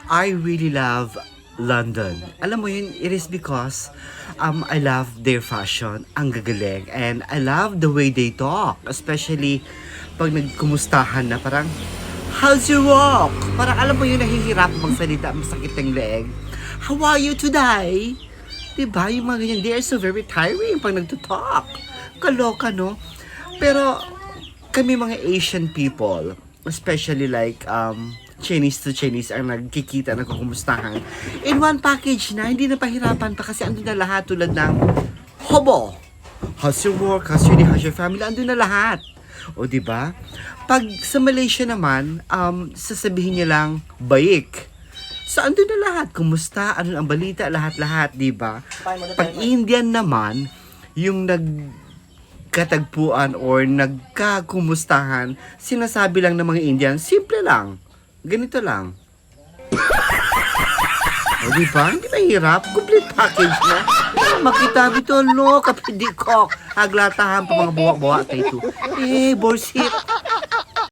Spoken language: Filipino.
I really love London. Alam mo yun, it is because I love their fashion, ang gagaling. And I love the way they talk. Especially pag nagkumustahan na parang, how's your walk? Parang alam mo yun, nahihirap magsalita, masakit ang leeg. How are you today? Diba? Yung mga ganyan, they are so very tiring pag nagtutalk. Kaloka, no? Pero kami mga Asian people, especially like Chinese to Chinese ang nagkikita, nagkukumustahan. In one package na, hindi na pahirapan pa kasi andun na lahat tulad ng hobo. How's your work? How's your family? Andun na lahat. O diba? Pag sa Malaysia naman, sasabihin niya lang, baik. So andun na lahat. Kumusta? Ano ang balita? Lahat-lahat, diba? Pag Indian naman, yung nagkatagpuan or nagkakumustahan, sinasabi lang ng mga Indian, simple lang. Ganito lang. O diba? Hindi mahirap. Complete package na. Makita bito, no? Kapidikok. Aglatahan pa mga buwak-buwak kayo. Borsit.